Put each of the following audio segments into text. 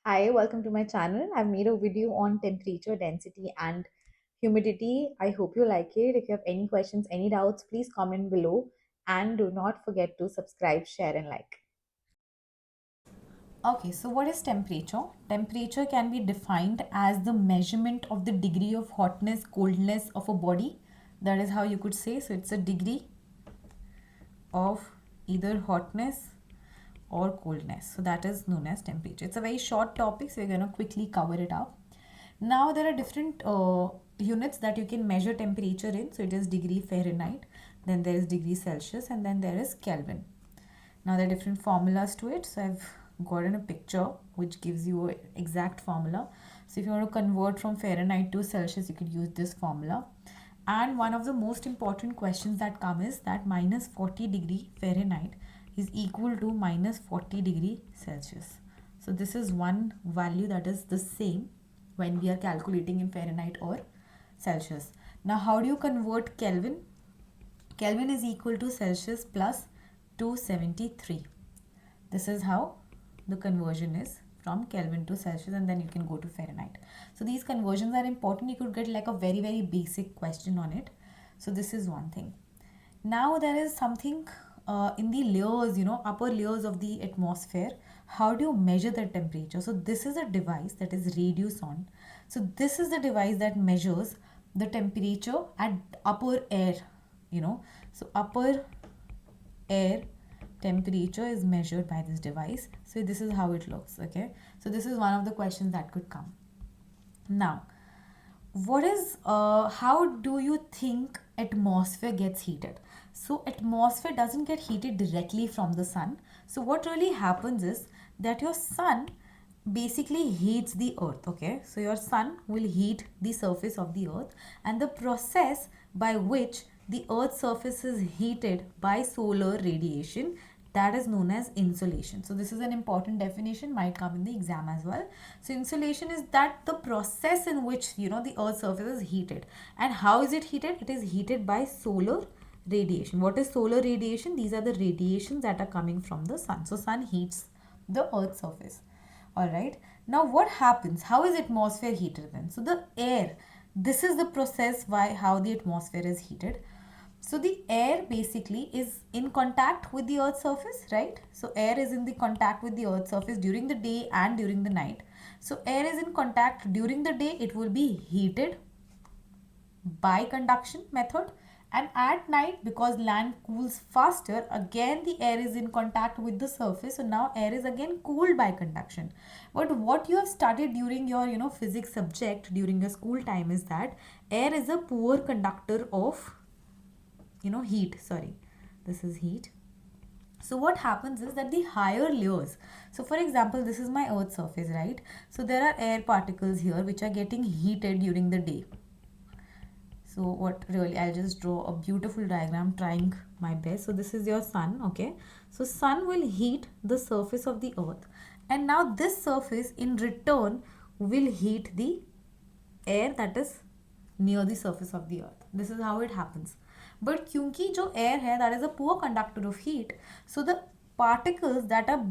Hi, welcome to my channel. I've made a video on temperature, density, and humidity. I hope you like it. If you have any questions, any doubts, please comment below. And do not forget to subscribe, share, and like. Okay, so what is temperature? Temperature can be defined as the measurement of the degree of hotness, coldness of a body. That is how you could say. So it's a degree of either hotness or coldness. So that is known as temperature. It's a very short topic, so we're going to quickly cover it up. Now there are different units that you can measure temperature in. So it is degree Fahrenheit, then there is degree Celsius, and then there is Kelvin. Now there are different formulas to it. So I've gotten a picture which gives you an exact formula. So if you want to convert from Fahrenheit to Celsius, you could use this formula. And one of the most important questions that come is that minus 40 degree Fahrenheit is equal to minus 40 degree Celsius. So this is one value that is the same when we are calculating in Fahrenheit or Celsius. Now how do you convert Kelvin? Kelvin is equal to Celsius plus 273. This is how the conversion is from Kelvin to Celsius, and then you can go to Fahrenheit. So these conversions are important. You could get like a very basic question on it. So this is one thing. Now there is something in the layers, upper layers of the atmosphere. How do you measure the temperature? So this is a device that is radiosonde. So this is the device that measures the temperature at upper air, So upper air temperature is measured by this device. So this is how it looks. Okay, so this is one of the questions that could come. Now how do you think atmosphere gets heated? So atmosphere doesn't get heated directly from the sun. So what really happens is that your sun basically heats the earth. Okay, so your sun will heat the surface of the earth, and the process by which the earth's surface is heated by solar radiation, that is known as insolation. So this is an important definition, might come in the exam as well. So insolation is that the process in which the earth's surface is heated. And how is it heated? It is heated by solar radiation. What is solar radiation? These are the radiations that are coming from the sun. So sun heats the earth's surface. Alright, now what happens? How is atmosphere heated then? So the air, this is the process by how the atmosphere is heated. So the air basically is in contact with the earth's surface, right? So air is in the contact with the earth's surface during the day and during the night. So air is in contact during the day, it will be heated by conduction method, and at night, because land cools faster, again the air is in contact with the surface, so now air is again cooled by conduction. But what you have studied during your physics subject during your school time is that air is a poor conductor of heat. Sorry, this is heat. So what happens is that the higher layers, so for example, this is my earth surface, right? So there are air particles here which are getting heated during the day. So what really, I'll just draw a beautiful diagram trying my best. So this is your sun. Okay, so sun will heat the surface of the earth, and now this surface in return will heat the air that is near the surface of the earth. This is how it happens. But क्योंकि जो air है, that is a poor conductor of heat, so the particles that are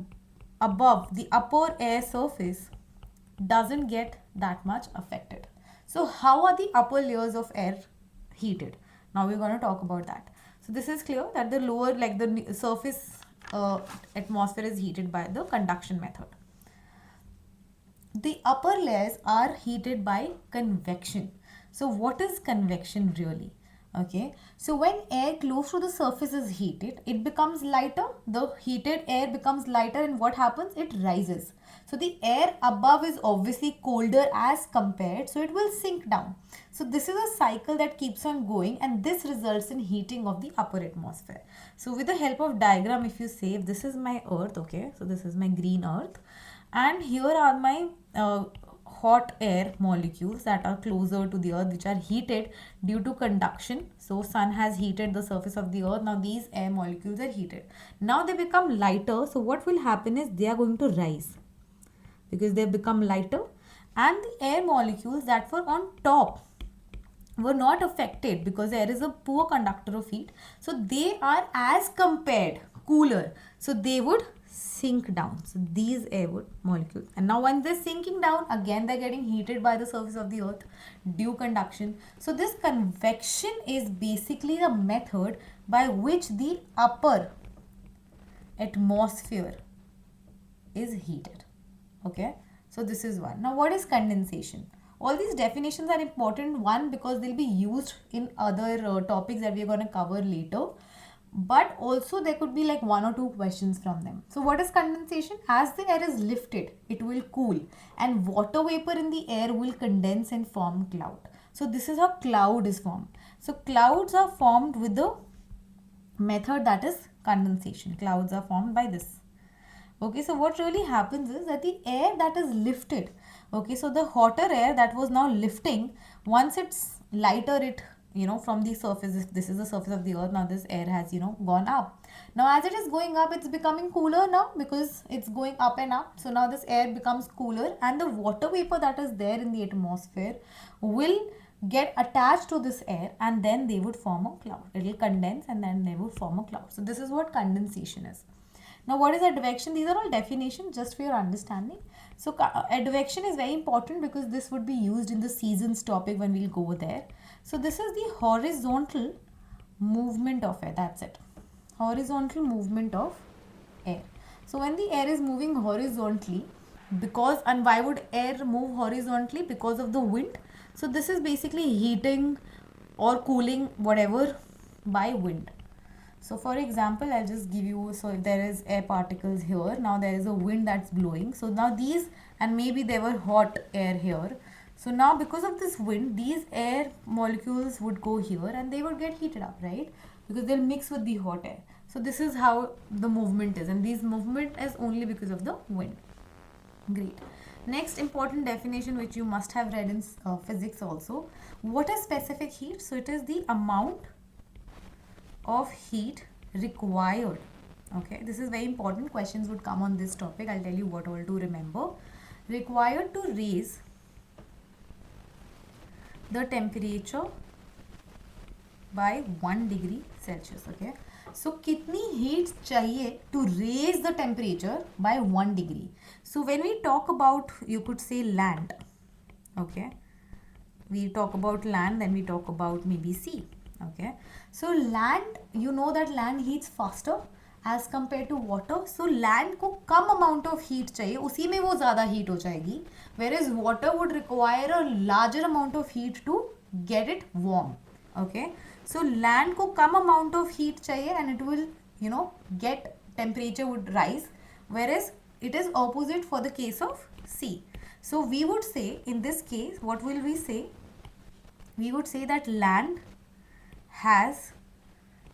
above the upper air surface doesn't get that much affected. So how are the upper layers of air heated? Now we're going to talk about that. So this is clear that the lower, like the surface atmosphere is heated by the conduction method. The upper layers are heated by convection. So what is convection really? Okay, so when air close to the surface is heated, it becomes lighter. The heated air becomes lighter, and what happens? It rises. So the air above is obviously colder as compared, so it will sink down. So this is a cycle that keeps on going, and this results in heating of the upper atmosphere. So with the help of diagram, if you say, if this is my earth, okay, so this is my green earth, and here are my hot air molecules that are closer to the earth, which are heated due to conduction. So sun has heated the surface of the earth. Now these air molecules are heated. Now they become lighter. So what will happen is they are going to rise because they become lighter, and the air molecules that were on top were not affected because air is a poor conductor of heat. So they are as compared cooler. So they would sink down. So these air molecules, and now when they're sinking down, again they're getting heated by the surface of the earth due conduction. So this convection is basically the method by which the upper atmosphere is heated. Okay, so this is one. Now what is condensation? All these definitions are important, one because they'll be used in other topics that we're going to cover later, but also there could be like one or two questions from them. So what is condensation? As the air is lifted, it will cool and water vapor in the air will condense and form cloud. So this is how cloud is formed. So clouds are formed with the method that is condensation. Clouds are formed by this. Okay, so what really happens is that the air that is lifted, okay, so the hotter air that was now lifting, once it's lighter, it, from the surface, if this is the surface of the earth, now this air has, gone up. Now as it is going up, it's becoming cooler now because it's going up and up. So now this air becomes cooler and the water vapor that is there in the atmosphere will get attached to this air and then they would form a cloud. It will condense and then they would form a cloud. So this is what condensation is. Now what is advection? These are all definitions just for your understanding. So advection is very important because this would be used in the seasons topic when we'll go there. So this is the horizontal movement of air. That's it. Horizontal movement of air. So when the air is moving horizontally, because, and why would air move horizontally? Because of the wind. So this is basically heating or cooling whatever by wind. So for example, I'll just give you, so if there is air particles here, now there is a wind that's blowing. So now these, and maybe there were hot air here. So now because of this wind, these air molecules would go here and they would get heated up, right? Because they'll mix with the hot air. So this is how the movement is, and this movement is only because of the wind. Great. Next important definition which you must have read in physics also. What is specific heat? So it is the amount of heat required. Okay, this is very important. Questions would come on this topic. I'll tell you what all to remember. Required to raise the temperature by 1 degree Celsius. Okay, so कितनी heat चाहिए to raise the temperature by 1 degree? So when we talk about, you could say land. Okay, we talk about land, then we talk about maybe sea. Okay, so land, you know that land heats faster as compared to water. So land को कम amount of heat चाहिए, उसी में वो ज़्यादा heat हो जाएगी, whereas water would require a larger amount of heat to get it warm. Okay, so land को कम amount of heat चाहिए and it will, get temperature would rise, whereas it is opposite for the case of sea. So we would say in this case, what will we say? We would say that land has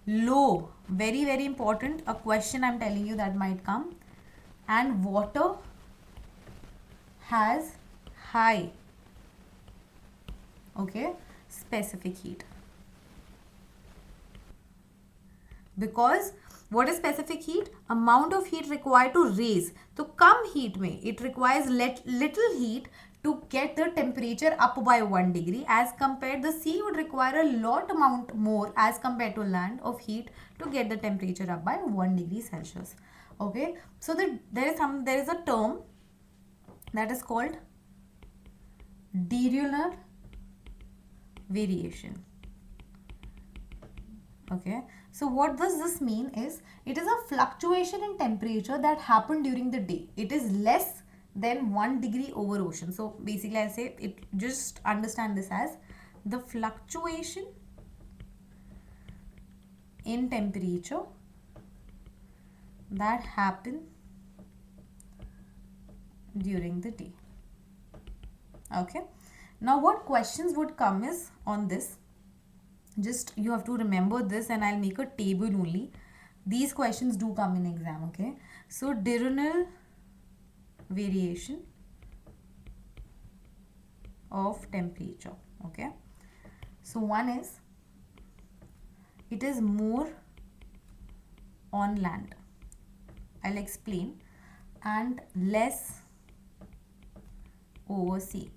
low, very very important, a question I'm telling you that might come, and water has high, okay, specific heat. Because what is specific heat? Amount of heat required to raise. So come heat में it requires little heat to get the temperature up by 1 degree, as compared the sea would require a lot amount more as compared to land of heat to get the temperature up by 1 degree Celsius. Okay, so there is a term that is called diurnal variation. Okay, so what does this mean is, it is a fluctuation in temperature that happened during the day. It is less than 1 degree over ocean. So basically I say it, just understand this as the fluctuation in temperature that happen during the day. Okay, now what questions would come is on this. Just you have to remember this, and I'll make a table only. These questions do come in exam. Okay, so diurnal variation of temperature. Okay, so one is, it is more on land, I'll explain, and less over sea.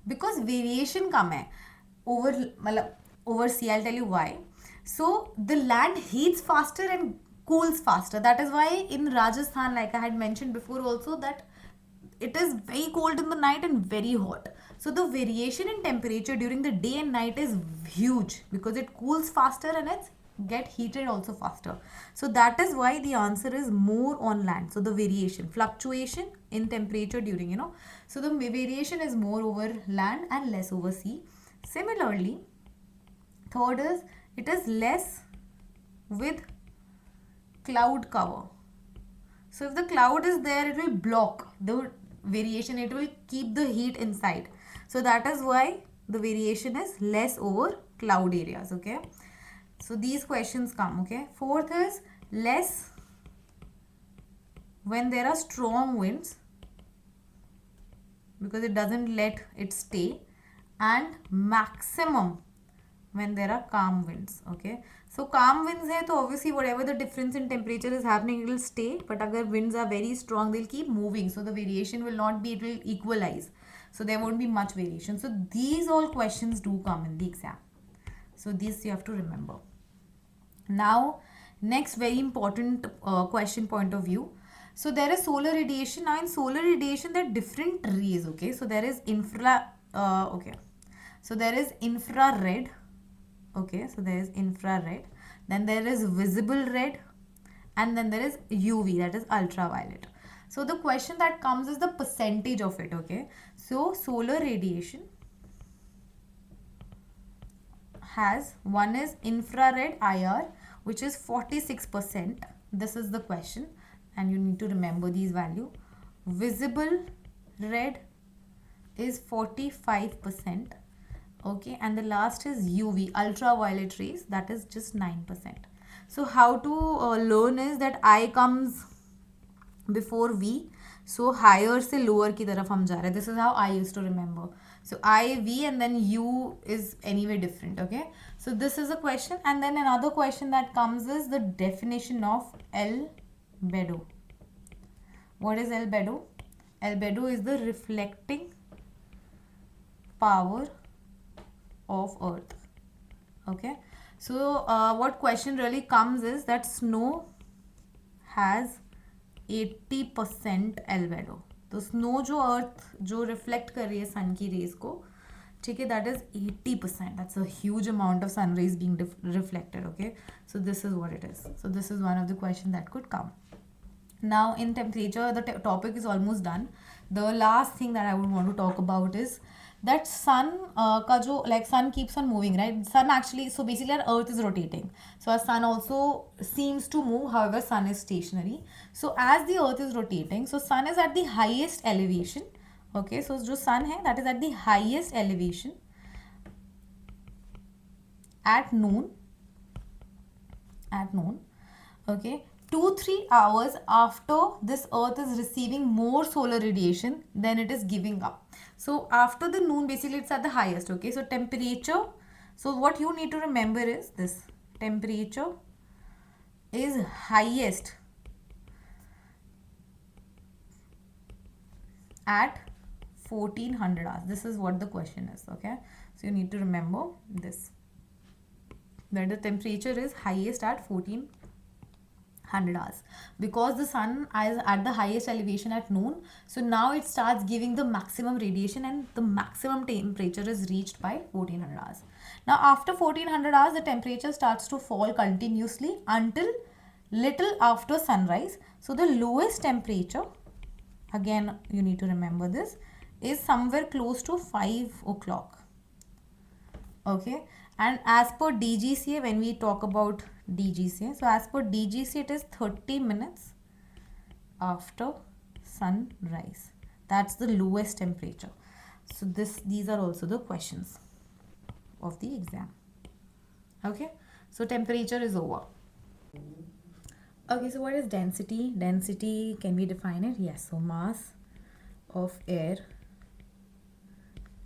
Because variation कम है over sea, I'll tell you why. So the land heats faster and cools faster. That is why in Rajasthan, like I had mentioned before also, that it is very cold in the night and very hot. So the variation in temperature during the day and night is huge because it cools faster and it's get heated also faster. So that is why the answer is more on land. So the variation, fluctuation in temperature during, so the variation is more over land and less over sea. Similarly, third is it is less with cloud cover. So if the cloud is there, it will block the variation, it will keep the heat inside. So that is why the variation is less over cloud areas. Okay, so these questions come. Okay, fourth is less when there are strong winds because it doesn't let it stay, and maximum when there are calm winds. Okay, so calm winds hai, so obviously whatever the difference in temperature is happening, it will stay, but agar winds are very strong, they'll keep moving, so the variation will not be, it will equalize, so there won't be much variation. So these all questions do come in the exam, so this you have to remember. Now next very important question point of view. So there is solar radiation. Now in solar radiation there are different rays. Okay, so there is so there is infrared. Okay, so there is infrared, then there is visible red, and then there is UV, that is ultraviolet. So the question that comes is the percentage of it. Okay, so solar radiation has, one is infrared IR, which is 46%. This is the question and you need to remember these value. Visible red is 45%. Okay, and the last is UV, ultraviolet rays, that is just 9%. So how to learn is that I comes before V, so higher से lower की तरफ हम जा रहे हैं. This is how I used to remember. So I, V, and then U is anyway different. Okay, so this is a question, and then another question that comes is the definition of albedo. What is albedo? Albedo is the reflecting power of Earth. Okay, so what question really comes is that snow has 80% albedo. तो snow जो अर्थ जो reflect कर रही है सन की raise को, ठीक है, that is 80%. That's a huge amount of sun rays being reflected. Okay, so this is what it is. So this is one of the question that could come. Now in temperature, the topic is almost done. The last thing that I would want to talk about is that sun ka jo, like sun keeps on moving, right? Sun actually, so basically our earth is rotating, so our sun also seems to move, however sun is stationary. So as the earth is rotating, so sun is at the highest elevation. Okay, so jo sun hai, that is at the highest elevation at noon. Okay, 2-3 hours after this earth is receiving more solar radiation, then it is giving up. So after the noon, basically it's at the highest. Okay, so temperature, so what you need to remember is this: temperature is highest at 1400 hours. This is what the question is. Okay, so you need to remember this, that the temperature is highest at 1400 hours because the sun is at the highest elevation at noon. So now it starts giving the maximum radiation and the maximum temperature is reached by 1400 hours. Now after 1400 hours, the temperature starts to fall continuously until little after sunrise. So the lowest temperature, again you need to remember this, is somewhere close to 5 o'clock. Okay, and as per DGCA, when we talk about DGCA, so as per DGCA, it is 30 minutes after sunrise. That's the lowest temperature. So these are also the questions of the exam. Okay, so temperature is over. Okay, so what is density? Density, can we define it? Yes, so mass of air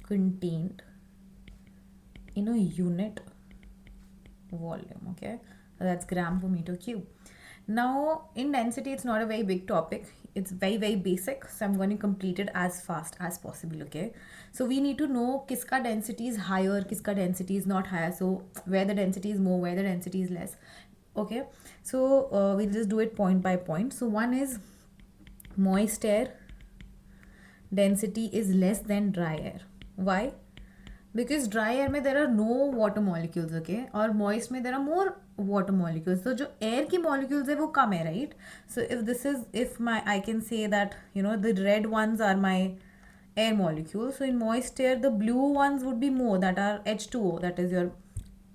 contained in a unit volume. Okay, so that's gram per meter cube. Now in density, it's not a very big topic, it's very basic, so I'm going to complete it as fast as possible. Okay, so we need to know kiska density is higher, kiska density is not higher, so where the density is more, where the density is less. Okay, so we'll just do it point by point. So one is moist air density is less than dry air. Why? Because dry air में there are no water molecules, okay, और moist में there are more water molecules. So जो air की molecules है वो कम है, right? So if I can say that, you know, the red ones are my air molecules. So in moist air the blue ones would be more, that are H2O, that is your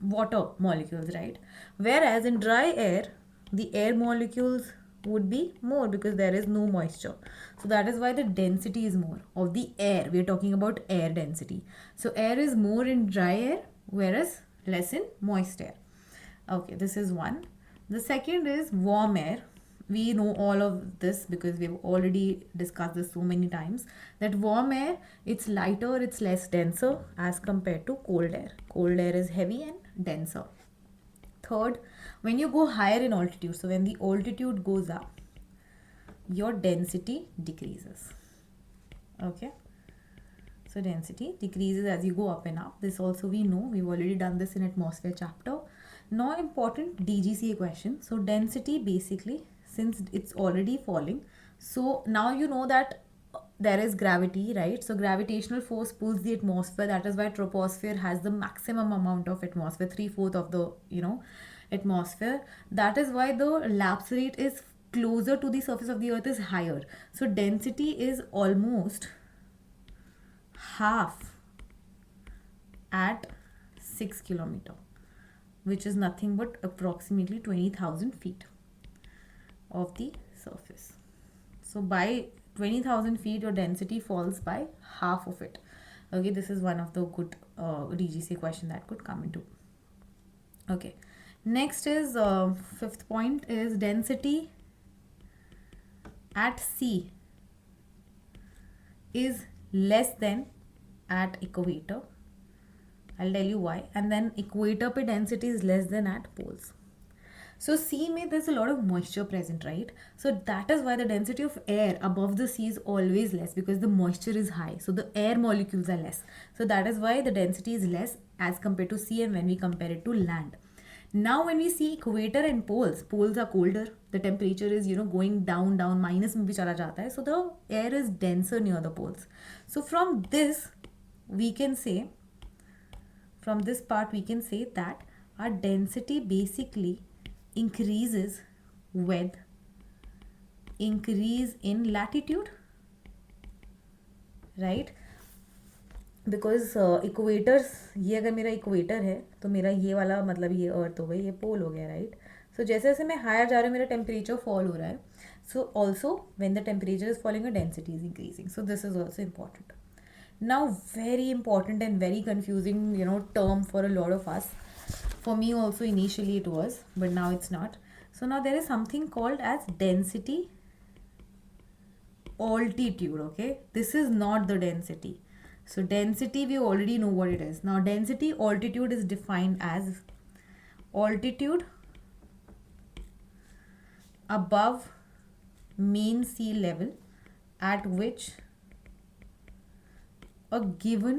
water molecules, right? Whereas in dry air the air molecules would be more because there is no moisture. So that is why the density is more of the air. We are talking about air density. So air is more in dry air whereas less in moist air. Okay, this is one. The second is warm air. We know all of this because we've already discussed this so many times, that warm air, it's lighter, it's less denser as compared to cold air. Cold air is heavy and denser. Third, when you go higher in altitude, so when the altitude goes up, your density decreases. Okay, so density decreases as you go up and up. This also we know, we've already done this in atmosphere chapter. Now important DGCA question. So density, basically, since it's already falling, so now you know that there is gravity, right? So gravitational force pulls the atmosphere. That is why troposphere has the maximum amount of atmosphere, 3/4 of the, you know, atmosphere. That is why the lapse rate is closer to the surface of the earth is higher. So density is almost half at 6 kilometer, which is nothing but approximately 20,000 feet of the surface. So by 20,000 feet your density falls by half of it. Okay, this is one of the good DGC question that could come into. Okay, next is fifth point is density at sea is less than at equator. I'll tell you why. And then equator pe density is less than at poles. So sea mein there's a lot of moisture present, right? So that is why the density of air above the sea is always less, because the moisture is high. So the air molecules are less. So that is why the density is less as compared to sea and when we compare it to land. Now when we see equator and poles are colder. The temperature is, you know, going down, minus में भी चला जाता है. So the air is denser near the poles. So from this we can say, from this part we can say that our density basically increases with increase in latitude, right? Because equators, ये अगर मेरा equator है तो मेरा ये वाला मतलब ये अर्थ हो गई, ये पोल हो गया, राइट? सो जैसे जैसे मैं हायर जा रहा हूँ मेरा टेम्परेचर फॉल हो रहा है. So also when the temperature is falling density is increasing. So this is also important. Now very important and very confusing, you know, term for a lot of us. For me also initially it was, but now it's not. So now there is something called as density altitude. Okay, this is not the density. So density we already know what it is. Now density altitude is defined as altitude above mean sea level at which a given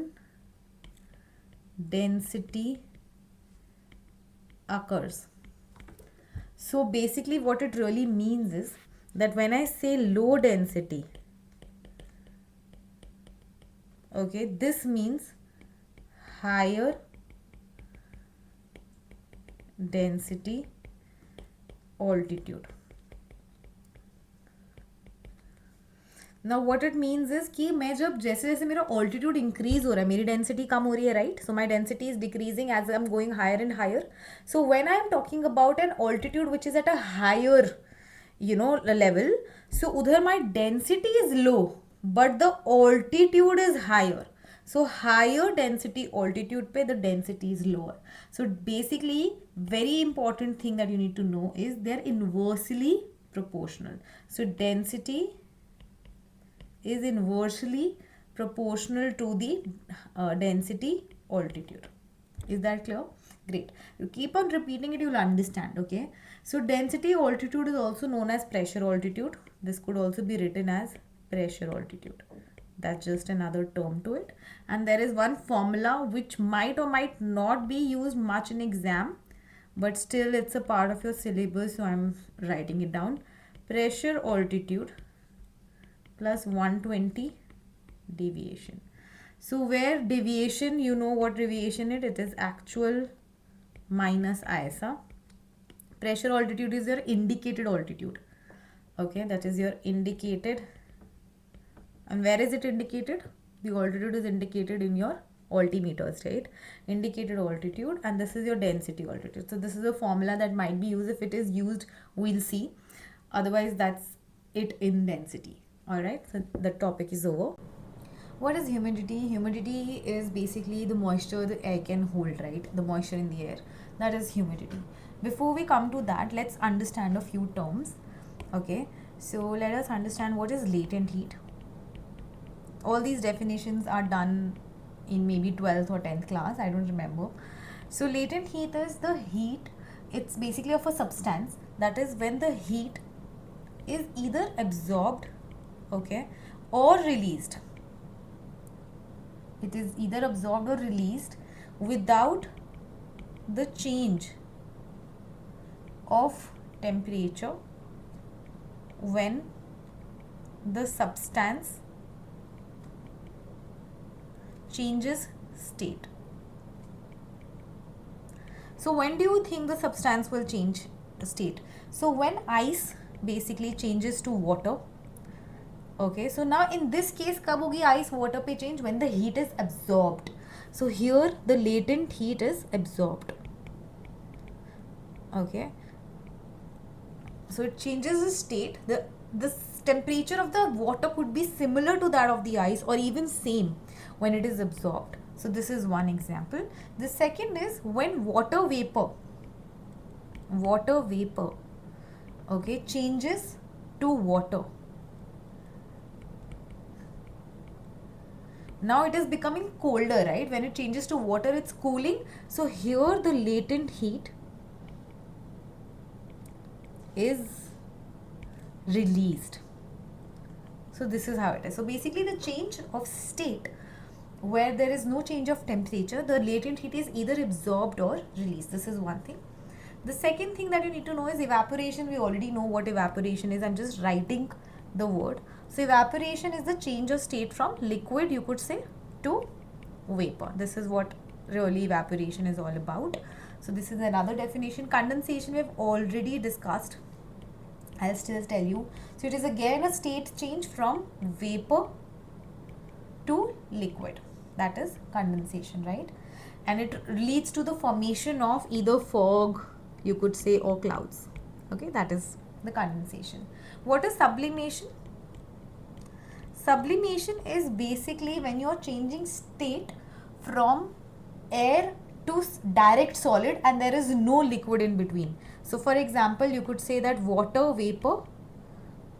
density occurs. So basically what it really means is that when I say low density, okay, this means higher density altitude. Now what it means is कि मैं जब जैसे जैसे मेरा altitude increase हो रहा है, मेरी density कम हो रही है, right? So my density is decreasing as I'm going higher and higher. So when I am talking about an altitude which is at a higher, you know, level, so उधर my density is low but the altitude is higher. So higher density altitude पे the density is lower. So basically very important thing that you need to know is they're inversely proportional. So density is inversely proportional to the density altitude. Is that clear? Great. You keep on repeating it, you'll understand. Okay, so density altitude is also known as pressure altitude. This could also be written as pressure altitude. That's just another term to it. And there is one formula which might or might not be used much in exam, but still it's a part of your syllabus, so I'm writing it down. Pressure altitude plus 120 deviation. So where deviation, you know what deviation it is actual minus ISA. Pressure altitude is your indicated altitude. Okay, that is your indicated. And where is it indicated? The altitude is indicated in your altimeters, right? Indicated altitude, and this is your density altitude. So this is a formula that might be used. If it is used, we'll see. Otherwise, that's it in density. All right, so the topic is over. What is humidity? Humidity is basically the moisture the air can hold, right? The moisture in the air. That is humidity. Before we come to that, let's understand a few terms. Okay, so let us understand what is latent heat. All these definitions are done in maybe 12th or 10th class, I don't remember. So latent heat is the heat, it's basically of a substance, that is when the heat is either absorbed, okay, or released. It is either absorbed or released without the change of temperature when the substance changes state. So when do you think the substance will change state? So when ice basically changes to water. Okay, so now in this case कब होगी ice water पे change? When the heat is absorbed. So here the latent heat is absorbed. Okay, so it changes the state. The temperature of the water could be similar to that of the ice or even same when it is absorbed. So this is one example. The second is when water vapor, okay, changes to water. Now it is becoming colder, right? When it changes to water, it's cooling. So here the latent heat is released. So this is how it is. So basically the change of state where there is no change of temperature, the latent heat is either absorbed or released. This is one thing. The second thing that you need to know is evaporation. We already know what evaporation is. I'm just writing the word. So evaporation is the change of state from liquid, you could say, to vapor. This is what really evaporation is all about. So this is another definition. Condensation we have already discussed. I'll still tell you. So it is again a state change from vapor to liquid. That is condensation, right? And it leads to the formation of either fog, you could say, or clouds. Okay, that is the condensation. What is sublimation? Sublimation is basically when you are changing state from air to direct solid and there is no liquid in between. So for example, you could say that water vapor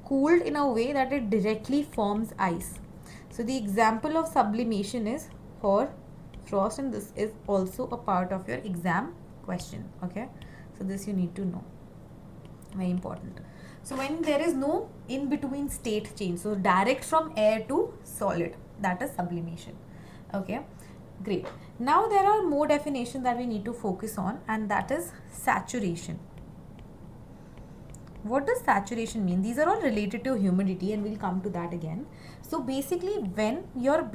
cooled in a way that it directly forms ice. So the example of sublimation is hoar frost, and this is also a part of your exam question. Okay, so this you need to know, very important. So when there is no in between state change, so direct from air to solid, that is sublimation. Okay, great. Now there are more definitions that we need to focus on, and that is saturation. What does saturation mean? These are all related to humidity and we'll come to that again. So basically when your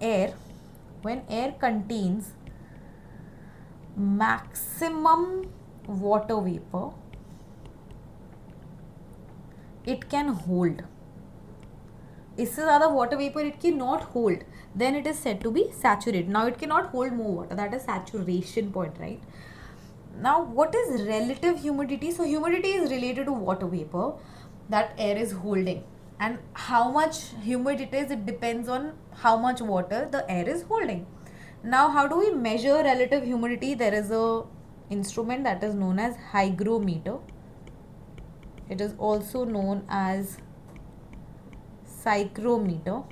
air contains maximum water vapor, it can hold. इससे ज़्यादा water vapor it cannot hold. Then it is said to be saturated. Now it cannot hold more water. That is saturation point, right? Now what is relative humidity? So humidity is related to water vapor that air is holding, and how much humid it is, it depends on how much water the air is holding. Now how do we measure relative humidity? There is a instrument that is known as hygrometer. It is also known as psychrometer.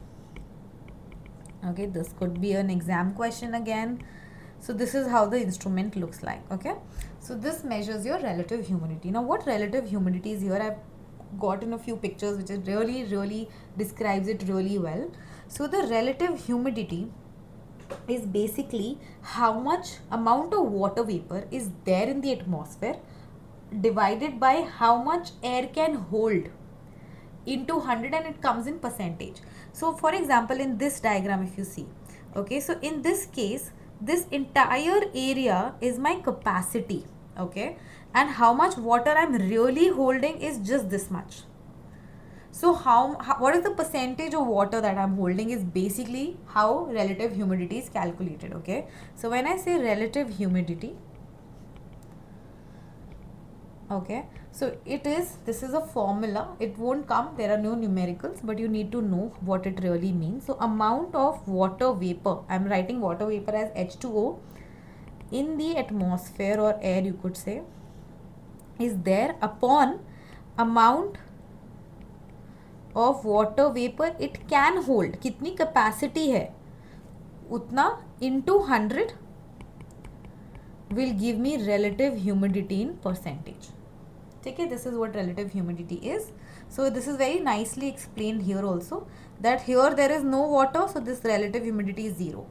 Okay, this could be an exam question again. So this is how the instrument looks like. Okay, so this measures your relative humidity. Now what relative humidity is here, I've gotten a few pictures which is really describes it really well. So the relative humidity is basically how much amount of water vapor is there in the atmosphere divided by how much air can hold into 100, and it comes in percentage. So for example, in this diagram, if you see, okay, so in this case, this entire area is my capacity, okay, and how much water I'm really holding is just this much. So how what is the percentage of water that I'm holding is basically how relative humidity is calculated, okay. So when I say relative humidity, okay, so this is a formula. It won't come, there are no numericals, but you need to know what it really means. So amount of water vapor, I'm writing water vapor as H2O in the atmosphere or air, you could say, is there upon amount of water vapor it can hold, कितनी capacity है उतना into 100 will give me relative humidity in percentage. Okay, this is what relative humidity is. So this is very nicely explained here also, that here there is no water, so this relative humidity is 0.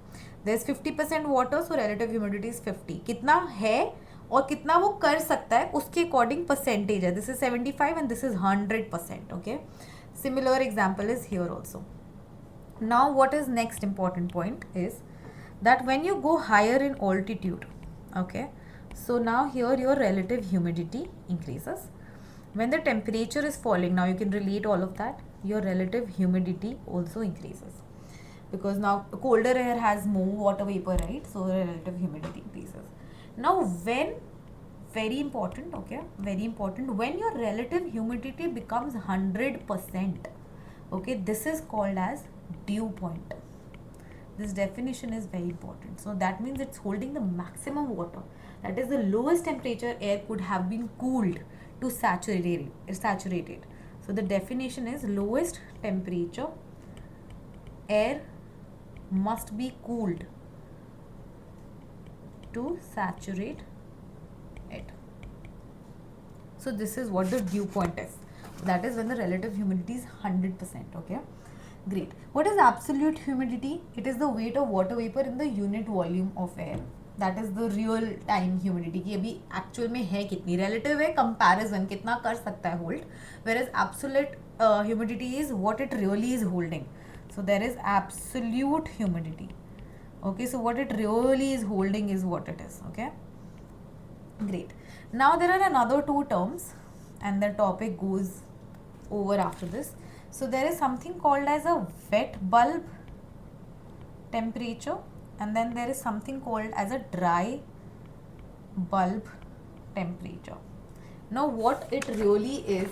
There is 50% water, so relative humidity is 50. कितना है और कितना वो कर सकता है उसके according percentage है. This is 75 and this is 100%. Okay, similar example is here also. Now what is next important point is that when you go higher in altitude, okay, so now here your relative humidity increases. When the temperature is falling, now you can relate all of that, your relative humidity also increases, because now colder air has more water vapor, right? So relative humidity increases. Now when, very important, okay, very important, when your relative humidity becomes 100%, okay, this is called as dew point. This definition is very important. So that means it's holding the maximum water. That is the lowest temperature air could have been cooled to saturated. So the definition is lowest temperature air must be cooled to saturate it. So this is what the dew point is. That is when the relative humidity is 100%. Okay. Great. What is absolute humidity? It is the weight of water vapor in the unit volume of air. That is the real time humidity कि अभी actual में है कितनी, relative है comparison कितना कर सकता है hold, whereas absolute humidity is what it really is holding. So there is absolute humidity. Okay, so what it really is holding is what it is. Okay, great. Now there are another two terms and the topic goes over after this. So there is something called as a wet bulb temperature, and then there is something called as a dry bulb temperature. Now what it really is,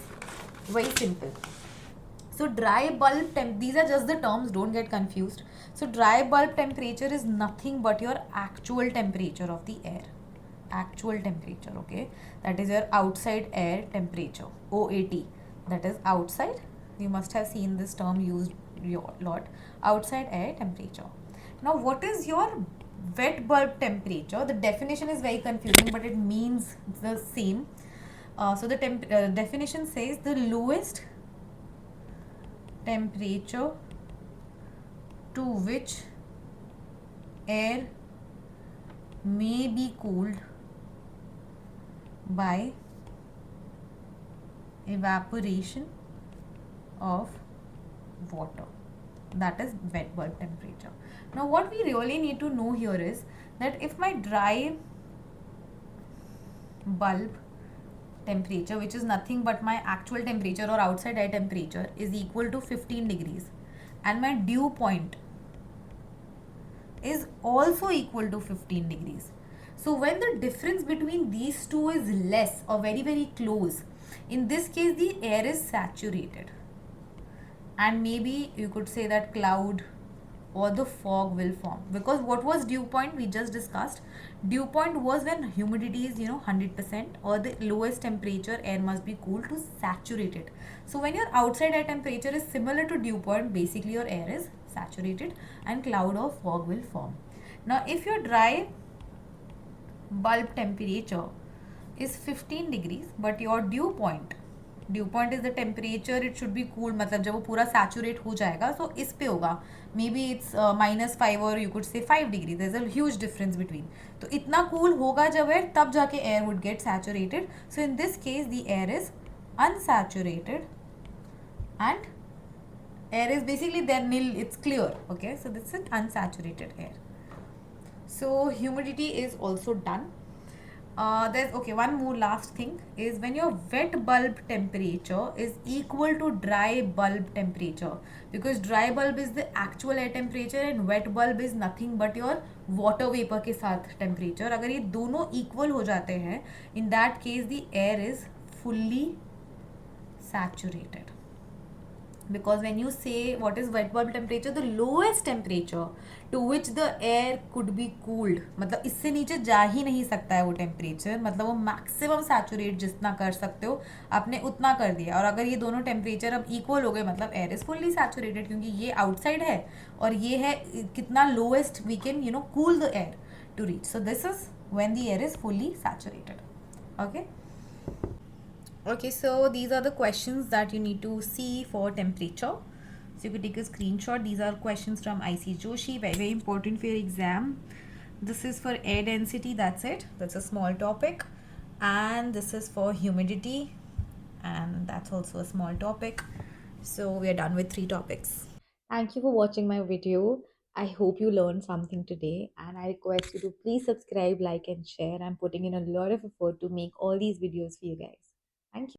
very simple. So dry bulb these are just the terms, don't get confused. So dry bulb temperature is nothing but your actual temperature of the air. Actual temperature, okay, that is your outside air temperature, OAT, that is outside. You must have seen this term used a lot, outside air temperature. Now what is your wet bulb temperature? The definition is very confusing, but it means the same. So the definition says the lowest temperature to which air may be cooled by evaporation of water, that is wet bulb temperature. Now what we really need to know here is that if my dry bulb temperature, which is nothing but my actual temperature or outside air temperature, is equal to 15 degrees and my dew point is also equal to 15 degrees. So when the difference between these two is less or very very close, in this case the air is saturated, and maybe you could say that cloud or the fog will form. Because what was dew point? We just discussed. Dew point was when humidity is 100% or the lowest temperature air must be cooled to saturate it. So when your outside air temperature is similar to dew point, basically your air is saturated and cloud or fog will form. Now if your dry bulb temperature is 15 degrees but your dew point due point is the temperature, it should be cool, मतलब जब वो पूरा saturate हो जाएगा तो इस पे होगा, मे बी इट्स -5 और you could say 5 degree, there is a huge difference between. तो इतना कूल होगा जब एयर, तब जाके air would get saturated. So in this case the air is unsaturated and air is basically then nil, it's clear. Okay, so this is unsaturated air. So humidity is also done. There's okay, one more last thing is when your wet bulb temperature is equal to dry bulb temperature, because dry bulb is the actual air temperature and wet bulb is nothing but your water vapor के साथ temperature. अगर ये दोनों equal हो जाते हैं, in that case the air is fully saturated. Because when you say what is wet bulb temperature, the lowest temperature to which the air could be cooled, मतलब इससे नीचे जा ही नहीं सकता है वो टेम्परेचर, मतलब वो मैक्सिमम सैचुरेट जितना कर सकते हो आपने उतना कर दिया. और अगर ये दोनों टेम्परेचर अब इक्वल हो गए, मतलब एयर इज फुल्ली सैचुरेटेड, क्योंकि ये आउटसाइड है और ये है कितना lowest we can cool the air to reach. So this is when the air is fully saturated. Okay. Okay, so these are the questions that you need to see for temperature. So you could take a screenshot. These are questions from IC Joshi, very, very important for your exam. This is for air density, that's it. That's a small topic. And this is for humidity, and that's also a small topic. So we are done with 3 topics. Thank you for watching my video. I hope you learned something today, and I request you to please subscribe, like, and share. I'm putting in a lot of effort to make all these videos for you guys.